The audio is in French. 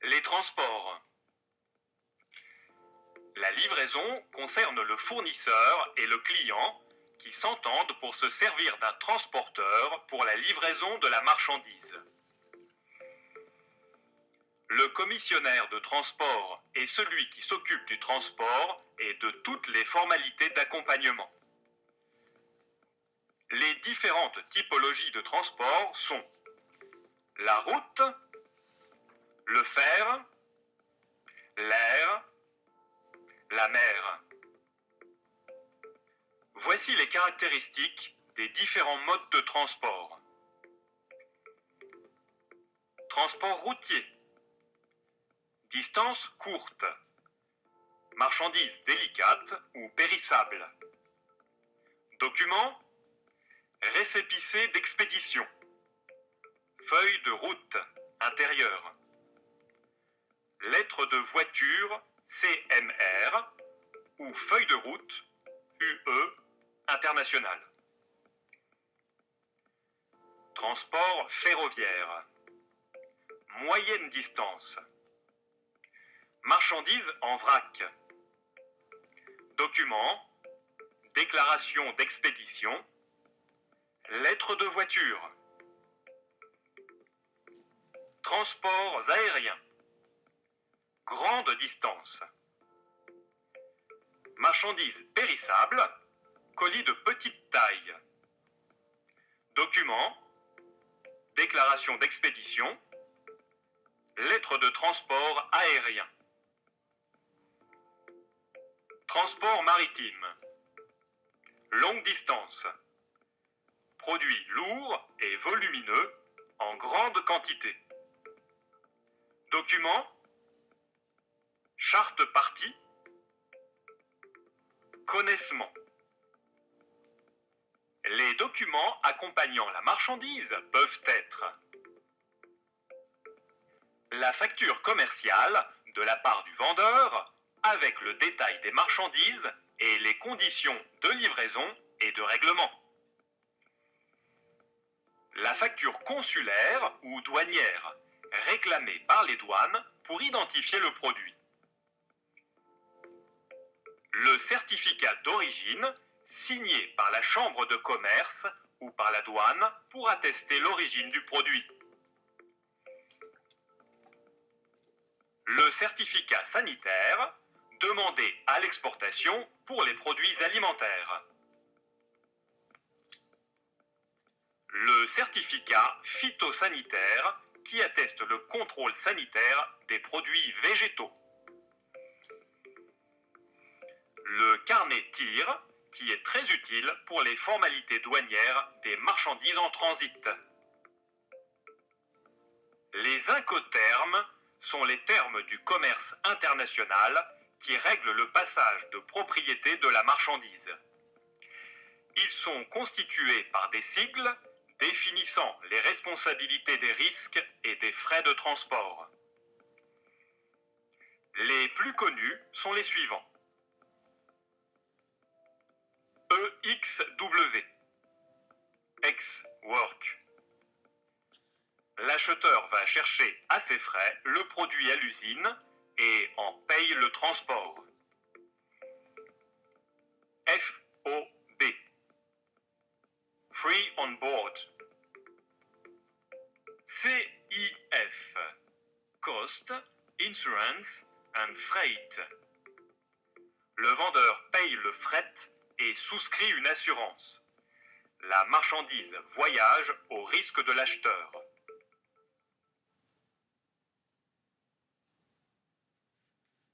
Les transports. La livraison concerne le fournisseur et le client qui s'entendent pour se servir d'un transporteur pour la livraison de la marchandise. Le commissionnaire de transport est celui qui s'occupe du transport et de toutes les formalités d'accompagnement. Les différentes typologies de transport sont la route, le fer, l'air, la mer. Voici les caractéristiques des différents modes de transport. Transport routier. Distance courte. Marchandises délicates ou périssables. Documents. Récépissé d'expédition. Feuille de route intérieure. Lettre de voiture CMR ou feuille de route UE internationale. Transport ferroviaire. Moyenne distance. Marchandises en vrac. Documents. Déclaration d'expédition. Lettre de voiture. Transports aériens. Grande distance. Marchandises périssables. Colis de petite taille. Documents. Déclaration d'expédition. Lettre de transport aérien. Transport maritime. Longue distance. Produits lourds et volumineux en grande quantité. Documents. Charte partie. Connaissement. Les documents accompagnant la marchandise peuvent être la facture commerciale de la part du vendeur avec le détail des marchandises et les conditions de livraison et de règlement. La facture consulaire ou douanière réclamée par les douanes pour identifier le produit. Le certificat d'origine signé par la chambre de commerce ou par la douane pour attester l'origine du produit. Le certificat sanitaire demandé à l'exportation pour les produits alimentaires. Le certificat phytosanitaire qui atteste le contrôle sanitaire des produits végétaux. Le carnet TIR qui est très utile pour les formalités douanières des marchandises en transit. Les incoterms sont les termes du commerce international qui règlent le passage de propriété de la marchandise. Ils sont constitués par des sigles définissant les responsabilités des risques et des frais de transport. Les plus connus sont les suivants. EXW, ex-work. L'acheteur va chercher à ses frais le produit à l'usine et en paye le transport. FOB, Free on Board. CIF, Cost, Insurance and Freight. Le vendeur paye le fret et souscrit une assurance. La marchandise voyage au risque de l'acheteur.